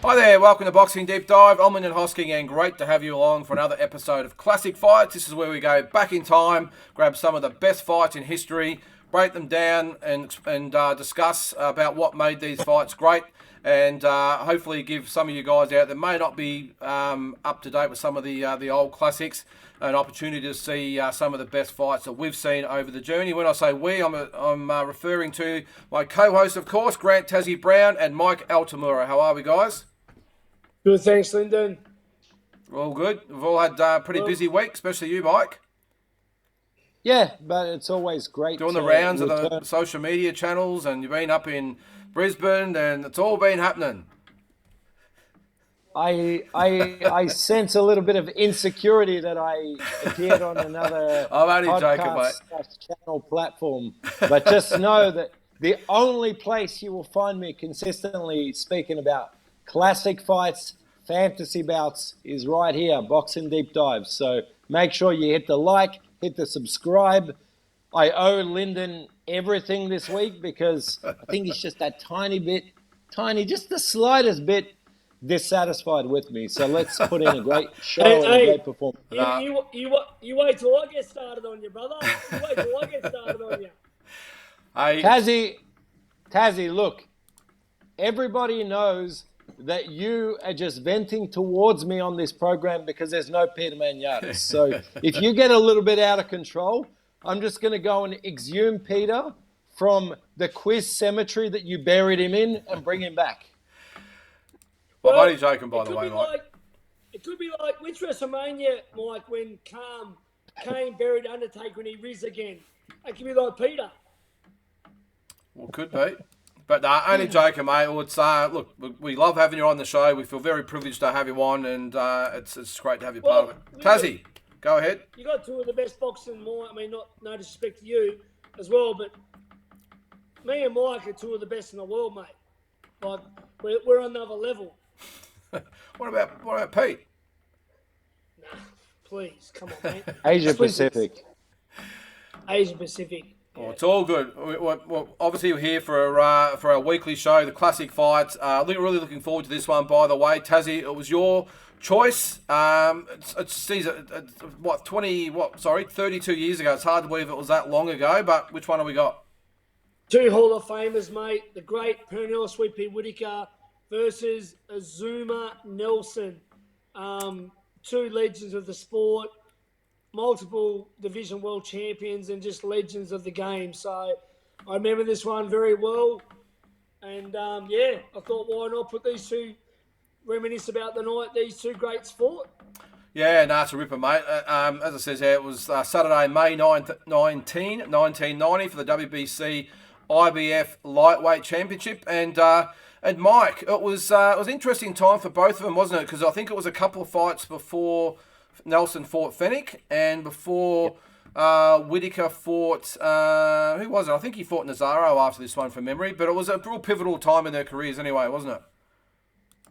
Hi there, welcome to Boxing Deep Dive. I'm Lyndon Hosking and great to have you along for another episode of Classic Fights. This is where we go back in time, grab some of the best fights in history, break them down and discuss about what made these fights great, and hopefully give some of you guys out that may not be up to date with some of the old classics an opportunity to see some of the best fights that we've seen over the journey. When I say we, I'm referring to my co-host, of course, Grant Tassie Brown and Mike Altamura. How are we, guys? Good, thanks, Lyndon. All good. We've all had a pretty busy week, especially you, Mike. Yeah, but it's always great doing the rounds of the social media channels, and you've been up in Brisbane, and it's all been happening. I sense a little bit of insecurity that I appeared on another I'm only joking, mate. Channel platform. But just know that the only place you will find me consistently speaking about classic fights, fantasy bouts is right here, Boxing Deep Dive. So make sure you hit the like, hit the subscribe. I owe Lyndon everything this week because I think he's just that just the slightest bit dissatisfied with me. So let's put in a great show and a great performance. You wait till I get started on you, brother. You wait till I get started on you. Tassie, look, everybody knows that you are just venting towards me on this program because there's no Peter Manyatis. So if you get a little bit out of control, I'm just going to go and exhume Peter from the quiz cemetery that you buried him in and bring him back. Well, I'm only joking, by the way, Mike. It could be like which WrestleMania, Mike, when Kane buried Undertaker and he riz again. It could be like Peter. Well, could be. But only joking, mate. Well, it's, look, we love having you on the show. We feel very privileged to have you on, and it's great to have you part of it. Tassie, go ahead. You got two of the best boxing, Mike. I mean, no disrespect to you as well, but me and Mike are two of the best in the world, mate. Like we're on another level. What about Pete? Nah, please, come on, mate. Asia Pacific. Well, it's all good. Well, obviously, we're here for our weekly show, the Classic Fights. Really looking forward to this one, by the way. Tassie, it was your choice. It's 32 years ago. It's hard to believe it was that long ago, but which one have we got? Two Hall of Famers, mate. The great PERNELL Sweet Pea Whitaker versus AZUMAH Nelson. Two legends of the sport. Multiple division world champions and just legends of the game. So I remember this one very well. And, I thought, why not put these two, reminisce about the night these two greats fought? Yeah, it's a ripper, mate. As it says here, it was Saturday, May 1990 for the WBC IBF Lightweight Championship. And Mike, it was an interesting time for both of them, wasn't it? Because I think it was a couple of fights before Nelson fought Fennick, and before Whitaker fought, who was it? I think he fought Nazaro after this one from memory, but it was a real pivotal time in their careers anyway, wasn't it?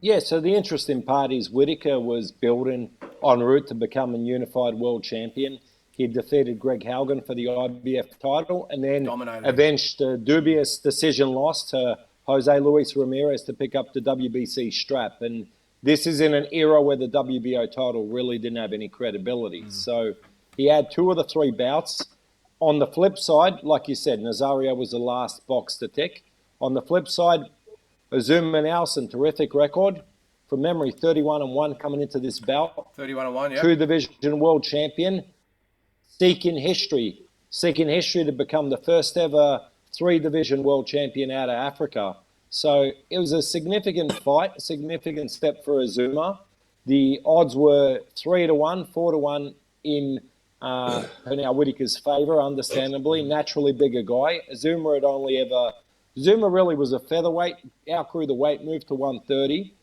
Yeah, so the interesting part is Whitaker was building en route to become a unified world champion. He defeated Greg Haugen for the IBF title and then avenged a dubious decision loss to Jose Luis Ramirez to pick up the WBC strap. And this is in an era where the WBO title really didn't have any credibility. So he had two of the three bouts. On the flip side, like you said, Nazario was the last box to tick. On the flip side, AZUMAH Nelson, terrific record. From memory, 31-1 coming into this bout. 31-1, yeah. Two-division world champion. Seeking history to become the first ever three-division world champion out of Africa. So it was a significant fight, a significant step for AZUMAH. The odds were 3-1, 4-1 in PERNELL Whitaker's favour, understandably. Naturally bigger guy. AZUMAH really was a featherweight, outgrew the weight, moved to 130.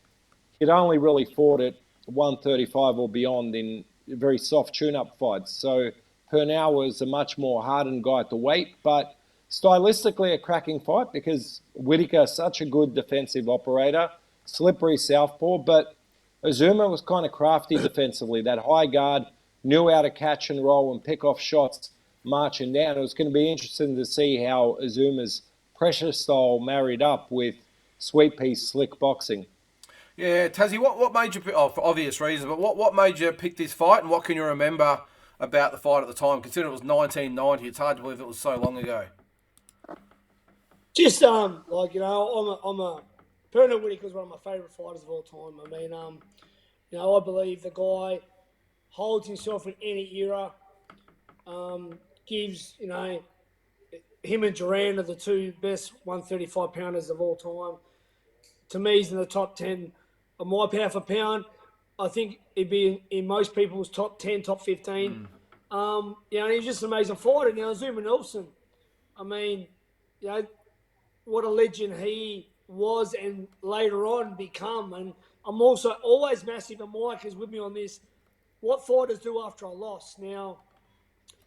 He'd only really fought at 135 or beyond in very soft tune-up fights. So PERNELL was a much more hardened guy at the weight, but stylistically a cracking fight because Whitaker, such a good defensive operator, slippery southpaw, but AZUMAH was kind of crafty defensively. That high guard knew how to catch and roll and pick off shots marching down. It was going to be interesting to see how AZUMAH's pressure style married up with Sweet Pea's slick boxing. Yeah, Tassie, what made you pick, oh, for obvious reasons, but what made you pick this fight, and what can you remember about the fight at the time? Considering it was 1990, it's hard to believe it was so long ago. Just like I'm a Pernell Whitaker's one of my favourite fighters of all time. I mean, I believe the guy holds himself in any era. Gives him and Duran are the two best 135 pounders of all time. To me, he's in the top 10 of my pound for pound. I think he'd be in most people's top 10, top 15. He's just an amazing fighter. Now, Azumah Nelson, I mean, what a legend he was and later on become. And I'm also always massive, and Mike is with me on this, what fighters do after a loss. Now,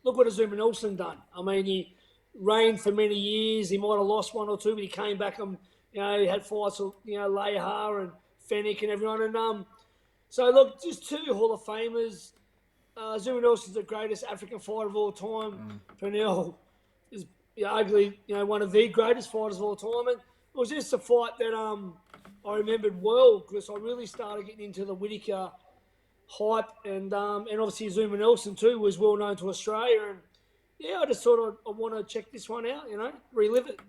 look what Azumah Nelson done. I mean, he reigned for many years. He might have lost one or two, but he came back and, he had fights with, Leha and Fennec and everyone. And so, look, just two Hall of Famers. Azumah Nelson's the greatest African fighter of all time. Pernell is arguably, one of the greatest fighters of all time. And it was just a fight that I remembered well because I really started getting into the Whitaker hype, and obviously Azumah Nelson too was well known to Australia. And I just thought I want to check this one out, relive it.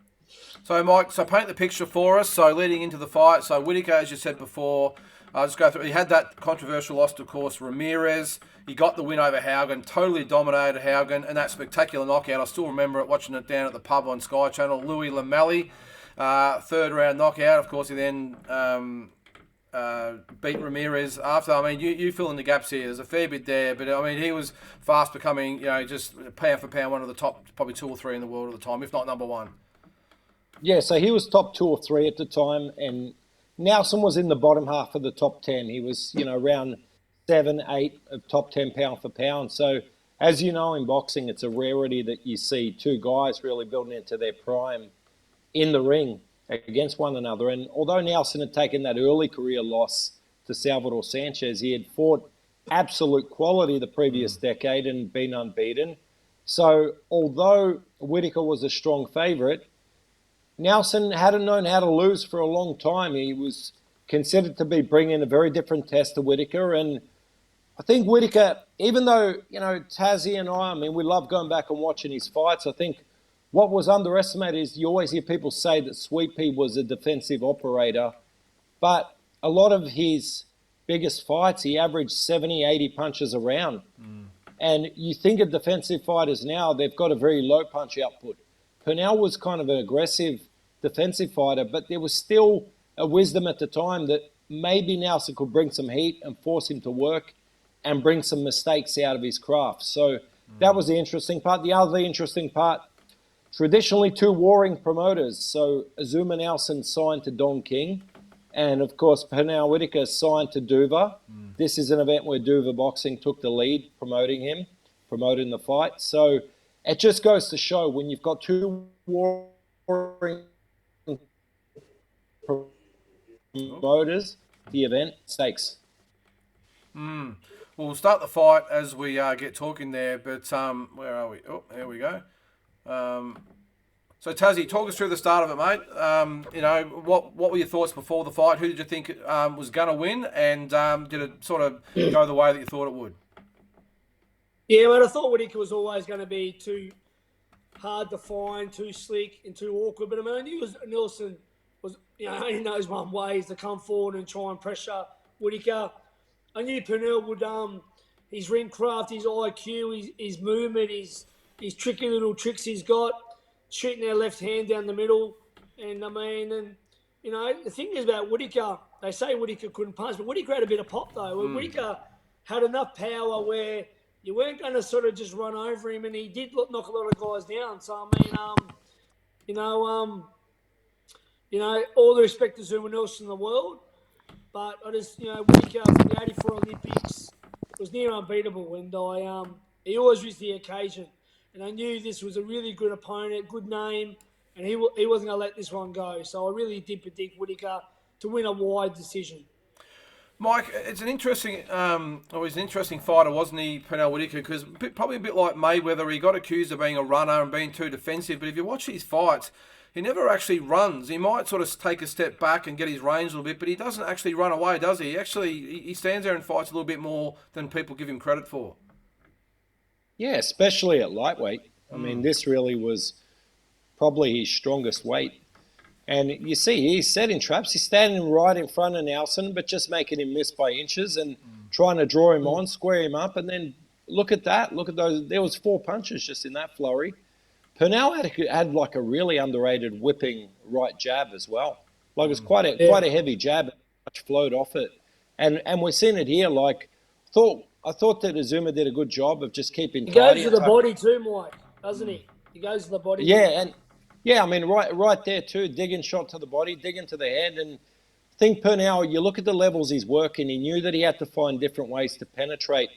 So, Mike, paint the picture for us. So, leading into the fight, so Whitaker, as you said before, I'll just go through. He had that controversial loss, of course, Ramirez. He got the win over Haugen, totally dominated Haugen, and that spectacular knockout. I still remember it, watching it down at the pub on Sky Channel. Louis Lameli, third round knockout. Of course, he then beat Ramirez after. I mean, you fill in the gaps here. There's a fair bit there, but I mean, he was fast becoming, just pound for pound, one of the top, probably 2 or 3 in the world at the time, if not number one. Yeah, so he was top 2 or 3 at the time, and Nelson was in the bottom half of the top 10. He was, around 7, 8 of top 10 pound for pound. So, as you know, in boxing, it's a rarity that you see two guys really building into their prime in the ring against one another. And although Nelson had taken that early career loss to Salvador Sanchez, he had fought absolute quality the previous decade and been unbeaten. So, although Whitaker was a strong favourite, Nelson hadn't known how to lose for a long time. He was considered to be bringing a very different test to Whitaker. And I think Whitaker, even though, Tassie and I mean, we love going back and watching his fights. I think what was underestimated is you always hear people say that Sweet Pea was a defensive operator. But a lot of his biggest fights, he averaged 70, 80 punches a round. And you think of defensive fighters now, they've got a very low punch output. Pernell was kind of an aggressive defensive fighter, but there was still a wisdom at the time that maybe Nelson could bring some heat and force him to work and bring some mistakes out of his craft. So that was the interesting part. The other interesting part, traditionally 2 warring promoters. So Azumah Nelson signed to Don King, and of course Pernell Whitaker signed to Duva. This is an event where Duva Boxing took the lead, promoting the fight. So it just goes to show when you've got 2 warring promoters, the event stakes. Well, we'll start the fight as we get talking there, but where are we? Oh, there we go. So, Tassie, talk us through the start of it, mate. What were your thoughts before the fight? Who did you think was going to win, and did it sort of go the way that you thought it would? Yeah, I thought Whitaker was always going to be too hard to find, too slick and too awkward. But I knew Nelson was, only knows one way is to come forward and try and pressure Whitaker. I knew Pernell would, his ring craft, his IQ, his movement, his tricky little tricks he's got, shooting their left hand down the middle. And the thing is about Whitaker, they say Whitaker couldn't punch, but Whitaker had a bit of pop though. Whitaker had enough power where you weren't going to sort of just run over him, and he did knock a lot of guys down. So, all the respect to Azumah Nelson in the world, but I just, Whitaker for the 84 Olympics was near unbeatable, and he always used the occasion. And I knew this was a really good opponent, good name, and he wasn't going to let this one go. So I really did predict Whitaker to win a wide decision. Mike, it's an interesting, he's an interesting fighter, wasn't he, Pernell Whitaker? Because probably a bit like Mayweather, he got accused of being a runner and being too defensive. But if you watch his fights, he never actually runs. He might sort of take a step back and get his range a little bit, but he doesn't actually run away, does he? He stands there and fights a little bit more than people give him credit for. Yeah, especially at lightweight. I mean, this really was probably his strongest weight. And you see, he's setting traps. He's standing right in front of Nelson, but just making him miss by inches and trying to draw him on, square him up. And then look at that. Look at those. There was 4 punches just in that flurry. PERNELL had like a really underrated whipping right jab as well. Like it was quite a heavy jab, much flowed off it. And we're seeing it here. Like I thought that AZUMAH did a good job of just keeping He tidy. goes to the body too, Mike, doesn't he? He goes to the body. Yeah, I mean, right there too, digging shot to the body, digging to the head. And I think PERNELL, you look at the levels he's working, he knew that he had to find different ways to penetrate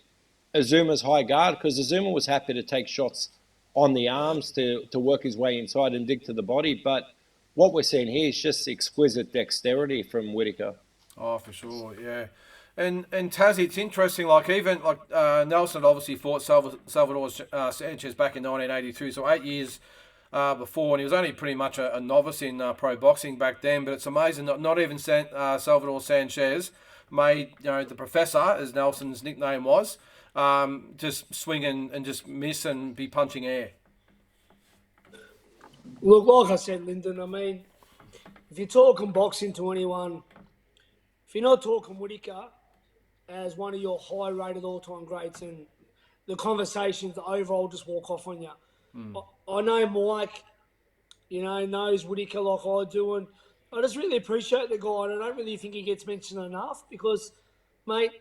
AZUMAH's high guard, because AZUMAH was happy to take shots on the arms to work his way inside and dig to the body. But what we're seeing here is just exquisite dexterity from Whitaker. Oh, for sure, yeah. And Tassie, it's interesting, like even like Nelson obviously fought Salvador Sanchez back in 1982, so 8 years before, and he was only pretty much a novice in pro boxing back then. But it's amazing that not even Salvador Sanchez made, the professor, as Nelson's nickname was, just swing and just miss and be punching air. Look, like I said, Lyndon, I mean, if you're talking boxing to anyone, if you're not talking Whitaker as one of your high-rated all-time greats, and the conversations, the overall just walk off on you. I know Mike, knows Whitaker like I do, and I just really appreciate the guy, and I don't really think he gets mentioned enough because, mate,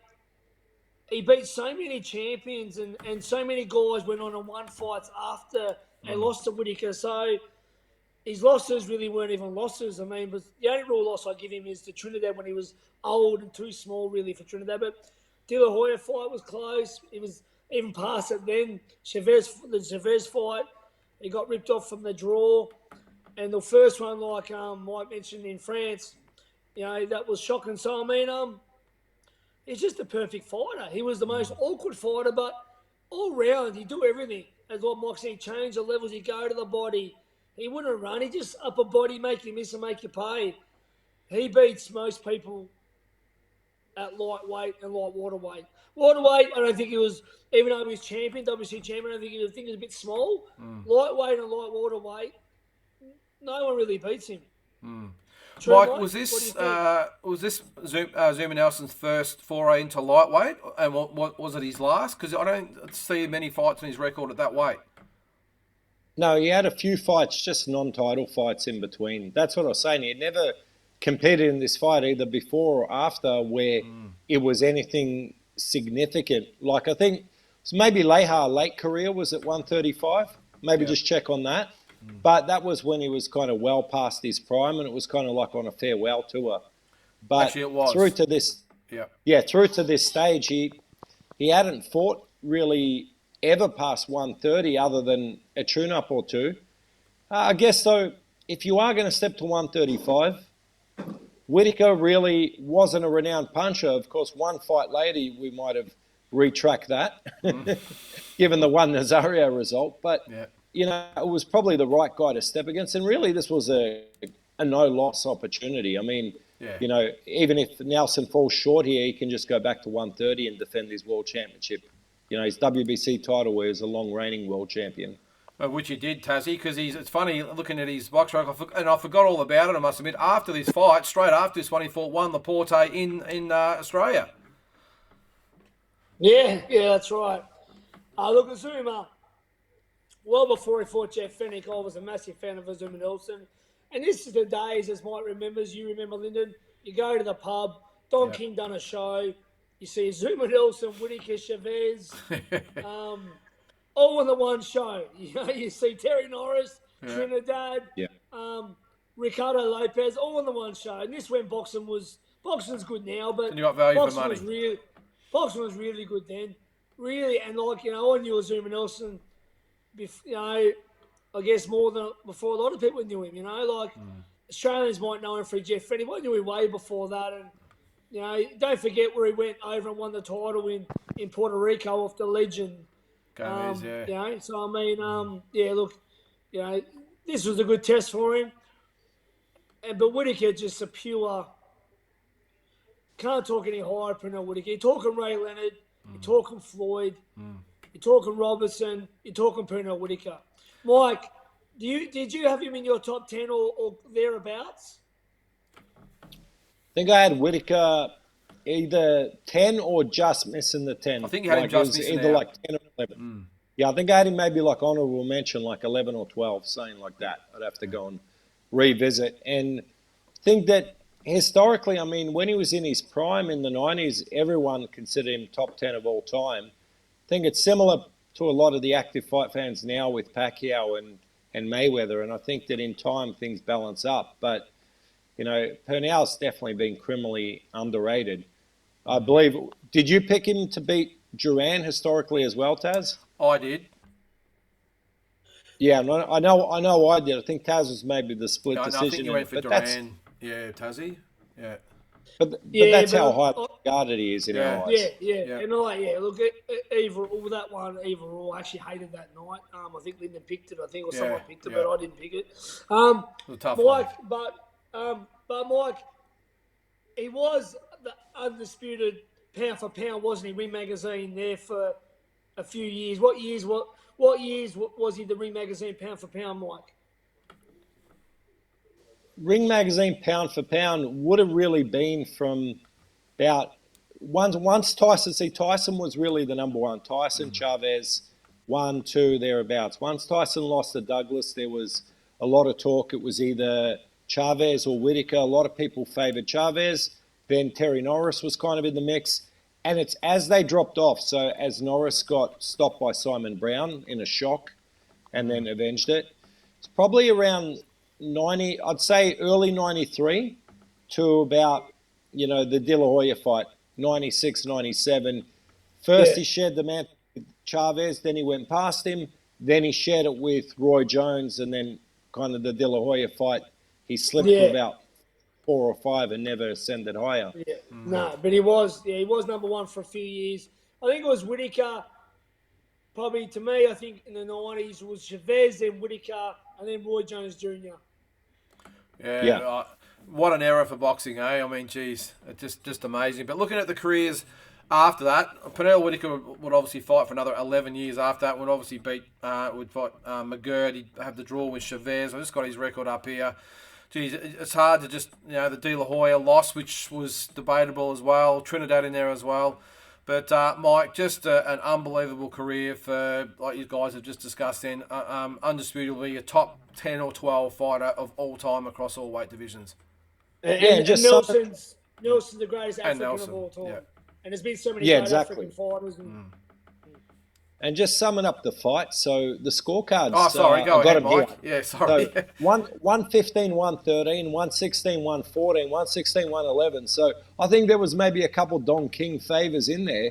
he beat so many champions and so many guys went on and won fights after they lost to Whitaker. So his losses really weren't even losses. I mean, but the only real loss I give him is to Trinidad when he was old and too small really for Trinidad. But De La Hoya fight was close. It was even past it then. The Chavez fight, he got ripped off from the draw. And the first one, like Mike mentioned in France, that was shocking. So, I mean, he's just a perfect fighter. He was the most awkward fighter, but all round, he'd do everything. As what Mike said, he'd change the levels, he'd go to the body. He wouldn't run. He just upper body, make you miss and make you pay. He beats most people at lightweight and light waterweight. Waterweight, I don't think he was, even though he was champion, WC champion, I don't think he was a bit small. Lightweight and light waterweight, no one really beats him. True, Mike, Mike? was this Zuma Nelson's first foray into lightweight, and what was it his last? Because I don't see many fights in his record at that weight. No, he had a few fights, just non-title fights in between. That's what I was saying. He never competed in this fight either before or after where it was anything significant. Like I think maybe Lehar late career was at 135. Maybe just check on that. But that was when he was kind of well past his prime, and it was kind of like on a farewell tour. But actually, it was. through to this stage, he hadn't fought really ever past 130 other than a tune-up or two. I guess, though, if you are going to step to 135, Whitaker really wasn't a renowned puncher. Of course, one fight later, we might have retracked that, given the one Nazario result. But, it was probably the right guy to step against. And really, this was a no-loss opportunity. I mean, even if Nelson falls short here, he can just go back to 130 and defend his world championship. His WBC title where he's a long reigning world champion. Which he did, Tassie, because it's funny looking at his box record, and I forgot all about it, I must admit. After this fight, straight after this one, he fought Juan Laporte in Australia. Yeah, that's right. Look, AZUMAH, well before he fought Jeff Fennick, I was a massive fan of AZUMAH Nelson. And this is the days, as Mike remembers, you remember, Lyndon, you go to the pub, Don King done a show, you see AZUMAH Nelson, Whitaker, Chavez, all in the one show. You see Terry Norris, Trinidad, Ricardo Lopez, all in the one show. And this when boxing's good now, but and you got value for money. Boxing was really good then. Really, and I knew AZUMAH Nelson, I guess more than before a lot of people knew him, Australians might know him for Jeff Fennick. I knew him way before that, and don't forget where he went over and won the title in Puerto Rico off the legend. Gomez, So I mean, look, this was a good test for him. but Whitaker just a pure. Can't talk any higher, Pernell Whitaker. You're talking Ray Leonard. You're talking Floyd. You're talking Robertson. You're talking Pernell Whitaker. Mike, did you have him in your top 10 or thereabouts? I think I had Whitaker either 10 or just missing the 10. I think you had him just missing either out. like 10 or 11. Yeah, I think I had him maybe like honourable mention, like 11 or 12, something like that. I'd have to go and revisit. And I think that historically, I mean, when he was in his prime in the 90s, everyone considered him top 10 of all time. I think it's similar to a lot of the active fight fans now with Pacquiao and Mayweather. And I think that in time things balance up. But you know, Pernell's definitely been criminally underrated. I believe. Did you pick him to beat Duran historically as well, Taz? I did. Yeah, I know. I did. I think Taz was maybe the split decision. I think you went for Duran. Yeah, Tazzy. Yeah. But that's how high regarded he is in our eyes. Yeah. And look, either or that one, either or. I actually hated that night. I think Lyndon picked it. I think, or someone picked it, but I didn't pick it. Tough Mike, one. but Mike, he was the undisputed pound for pound, wasn't he? Ring Magazine there for a few years. What years was he the Ring Magazine pound for pound, Mike? Ring Magazine pound for pound would have really been from about once Tyson was really the number one. Tyson, Chavez, 1, 2, thereabouts. Once Tyson lost to Douglas, there was a lot of talk. It was either Chavez or Whitaker. A lot of people favoured Chavez. Then Terry Norris was kind of in the mix. And it's as they dropped off, so as Norris got stopped by Simon Brown in a shock and then avenged it, it's probably around 90, I'd say early 93 to about, the De La Hoya fight, 96, 97. First he shared the mantle with Chavez, then he went past him, then he shared it with Roy Jones, and then kind of the De La Hoya fight, he slipped to about 4 or 5 and never ascended higher. Yeah, no, but he was number one for a few years. I think it was Whitaker. Probably to me, I think in the 90s was Chavez, then Whitaker, and then Roy Jones Jr. Yeah. What an era for boxing, eh? I mean, geez, it's just amazing. But looking at the careers after that, Pernell Whitaker would obviously fight for another 11 years after that. Would obviously would fight McGirt. He'd have the draw with Chavez. I just got his record up here. Geez, it's hard to just, the De La Hoya loss, which was debatable as well. Trinidad in there as well. But, Mike, just an unbelievable career for, like you guys have just discussed then, undisputably a top 10 or 12 fighter of all time across all weight divisions. And Nelson's the greatest African of all time. Yeah. And there's been so many great exactly. African fighters. And just summing up the fight, so the scorecards. Oh, sorry, go ahead, Mike. Here. Yeah, sorry. So 115, 113, 116, 114, 116, 111. So I think there was maybe a couple Don King favours in there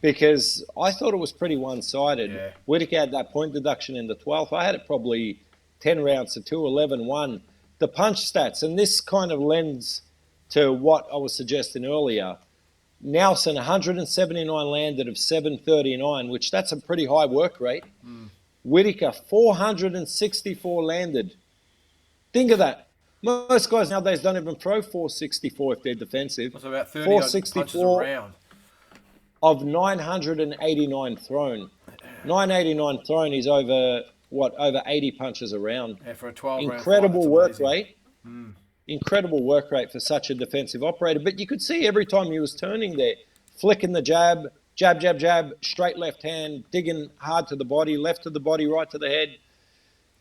because I thought it was pretty one-sided. Yeah. Whitaker had that point deduction in the 12th. I had it probably 10 rounds to 2, 11, 1. The punch stats, and this kind of lends to what I was suggesting earlier. Nelson, 179 landed of 739, which that's a pretty high work rate. Whitaker, 464 landed. Think of that. Most guys nowadays don't even throw 464 if they're defensive. That's about 30 punches a round. Of 989 thrown. 989 thrown is over 80 punches a round. Yeah, for a 12 Incredible work rate. Incredible work rate for such a defensive operator. But you could see every time he was turning there, flicking the jab, straight left hand, digging hard to the body, left to the body, right to the head.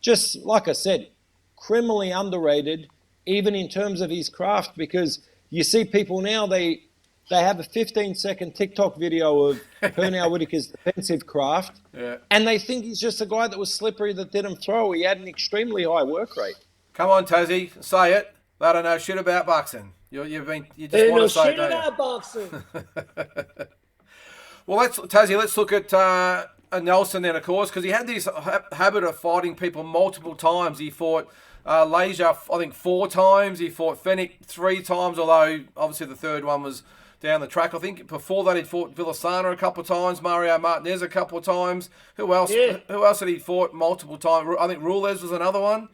Just like I said, criminally underrated, even in terms of his craft, because you see people now, they have a 15-second TikTok video of Pernell Whitaker's defensive craft, and they think he's just a guy that was slippery that didn't throw. He had an extremely high work rate. Come on, Tassie, say it. They don't know shit about boxing. You just want to say it, shit about boxing. Well, let's look at Nelson then, of course, because he had this habit of fighting people multiple times. He fought Leisure, I think, 4 times. He fought Fennick 3 times, although obviously the third one was down the track. I think before that he'd fought Villasana a couple of times, Mario Martinez a couple of times. Who else? Yeah. Who else had he fought multiple times? I think Rules was another one.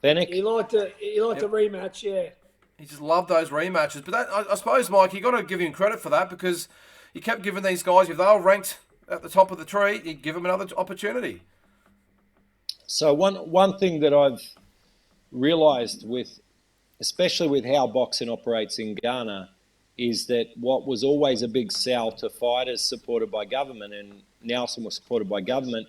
Fennec. He liked the rematch, yeah. He just loved those rematches. But that, I suppose, Mike, you got to give him credit for that because he kept giving these guys, if they were ranked at the top of the tree, he'd give them another opportunity. So one thing that I've realised with, especially with how boxing operates in Ghana, is that what was always a big sell to fighters supported by government, and Nelson was supported by government,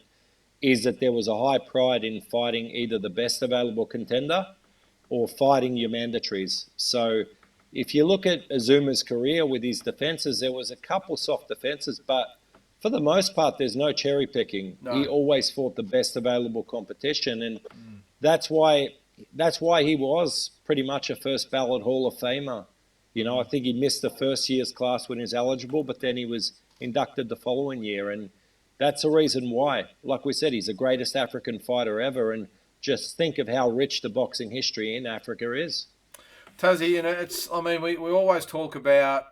is that there was a high pride in fighting either the best available contender or fighting your mandatories. So if you look at Azuma's career with his defences, there was a couple soft defences, but for the most part, there's no cherry picking. No. He always fought the best available competition, and that's why he was pretty much a first ballot Hall of Famer. You know, I think he missed the first year's class when he was eligible, but then he was inducted the following year, and that's the reason why. Like we said, he's the greatest African fighter ever, and just think of how rich the boxing history in Africa is. Tassie, you know, it's, I mean, we always talk about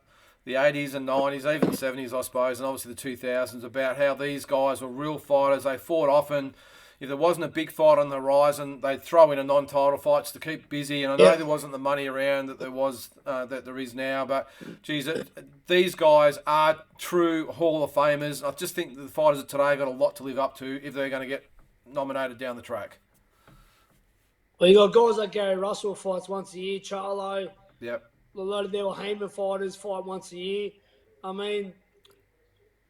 the 80s and 90s, even the 70s, I suppose, and obviously the 2000s, about how these guys were real fighters. They fought often. If there wasn't a big fight on the horizon, they'd throw in a non-title fights to keep busy. And I know there wasn't the money around that there was, that there is now, but geez, these guys are true Hall of Famers. I just think the fighters of today got a lot to live up to if they're going to get nominated down the track. Well, you got guys like Gary Russell fights once a year, Charlo. Yep. A lot of their Heyman fighters fight once a year. I mean,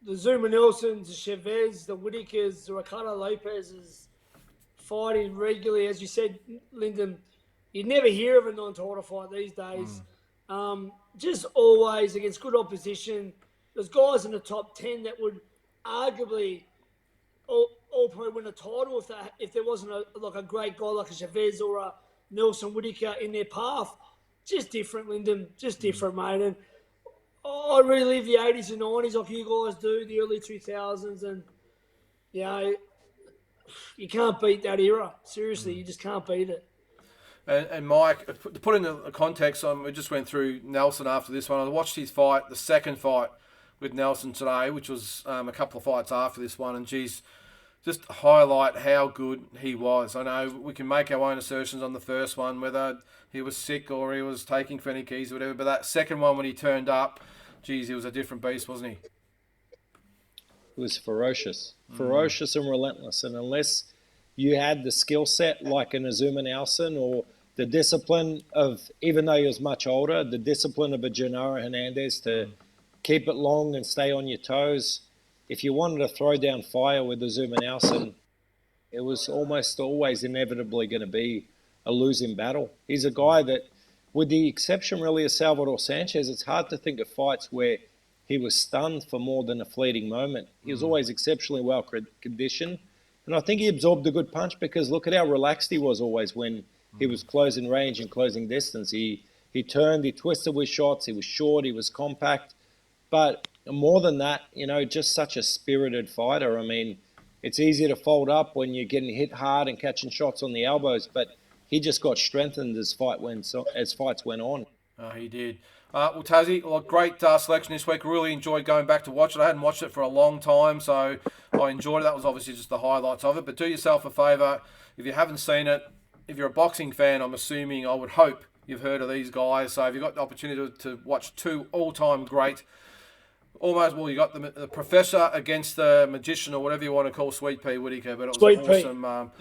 the Zuma Nelsons, the Chavez, the Whitakers, the Ricardo Lopez's fighting regularly. As you said, Lyndon, you'd never hear of a non-title fight these days. Just always against good opposition. There's guys in the top 10 that would arguably all probably win a title if there wasn't a great guy like a Chavez or a Nelson Whitaker in their path. Just different, Lyndon. Just different, mate. And I relive the 80s and 90s like you guys do, the early 2000s. And, you know, you can't beat that era. Seriously, you just can't beat it. And Mike, to put in a context, we just went through Nelson after this one. I watched his fight, the second fight with Nelson today, which was a couple of fights after this one. And, geez, just highlight how good he was. I know we can make our own assertions on the first one, whether he was sick or he was taking Fennec keys or whatever. But that second one when he turned up, geez, he was a different beast, wasn't he? It was ferocious and relentless. And unless you had the skill set like an Azumah Nelson or the discipline of, even though he was much older, the discipline of a Gennaro Hernandez to keep it long and stay on your toes. If you wanted to throw down fire with Azumah Nelson, it was almost always inevitably going to be a losing battle. He's a guy that, with the exception really of Salvador Sanchez, it's hard to think of fights where he was stunned for more than a fleeting moment. He was always exceptionally well conditioned. And I think he absorbed a good punch because look at how relaxed he was always when he was closing range and closing distance. He turned, he twisted with shots, he was short, he was compact. But more than that, you know, just such a spirited fighter. I mean, it's easy to fold up when you're getting hit hard and catching shots on the elbows, but he just got strengthened as fights went on. Oh, he did. Well, Tassie, great selection this week. Really enjoyed going back to watch it. I hadn't watched it for a long time, so I enjoyed it. That was obviously just the highlights of it. But do yourself a favour, if you haven't seen it, if you're a boxing fan, I'm assuming, I would hope you've heard of these guys. So if you've got the opportunity to watch two all-time great, you got the professor against the magician or whatever you want to call Sweet Pea Whitaker, but it was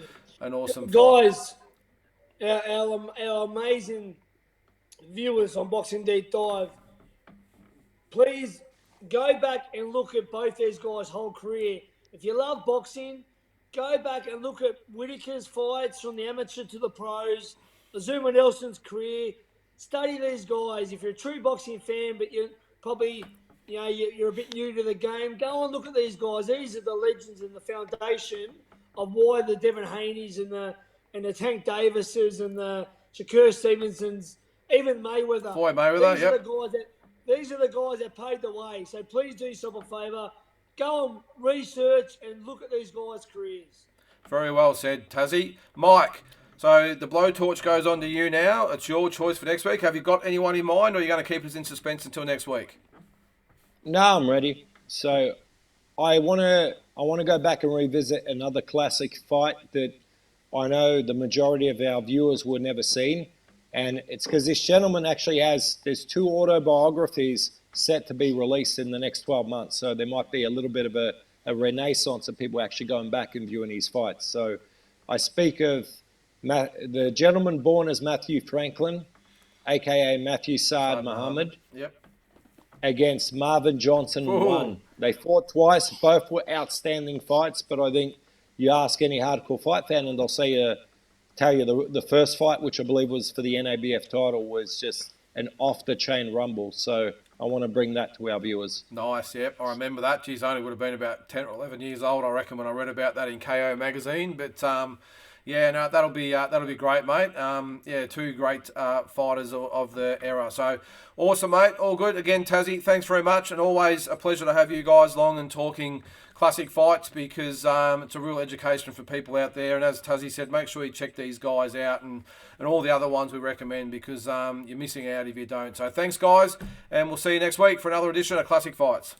an awesome guys. Our amazing viewers on Boxing Deep Dive, please go back and look at both these guys' whole career. If you love boxing, go back and look at Whitaker's fights from the amateur to the pros, Azumah Nelson's career. Study these guys. If you're a true boxing fan, but you're probably, you know, you're a bit new to the game, go and look at these guys. These are the legends and the foundation of why the Devin Haney's and the Tank Davises and the Shakur Stevensons, even Mayweather. Floyd Mayweather, These are the guys that paved the way. So please do yourself a favour. Go and research and look at these guys' careers. Very well said, Tassie. Mike, so the blowtorch goes on to you now. It's your choice for next week. Have you got anyone in mind, or are you going to keep us in suspense until next week? No, I'm ready. So I want to go back and revisit another classic fight that I know the majority of our viewers were never seen. And it's because this gentleman actually there's 2 autobiographies set to be released in the next 12 months. So there might be a little bit of a renaissance of people actually going back and viewing his fights. So I speak of the gentleman born as Matthew Franklin, a.k.a. Matthew Saad Muhammad. Yep. Against Marvin Johnson. Ooh. Won. They fought twice. Both were outstanding fights, but I think you ask any hardcore fight fan and they'll tell you the first fight, which I believe was for the NABF title, was just an off-the-chain rumble. So I want to bring that to our viewers. Nice, yep. I remember that. Geez, I only would have been about 10 or 11 years old, I reckon, when I read about that in KO magazine. But yeah, no, that'll be great, mate. Yeah, 2 great fighters of the era. So awesome, mate. All good. Again, Tassie, thanks very much, and always a pleasure to have you guys along and talking classic fights, because it's a real education for people out there. And as Tassie said, make sure you check these guys out and all the other ones we recommend, because you're missing out if you don't. So thanks, guys, and we'll see you next week for another edition of Classic Fights.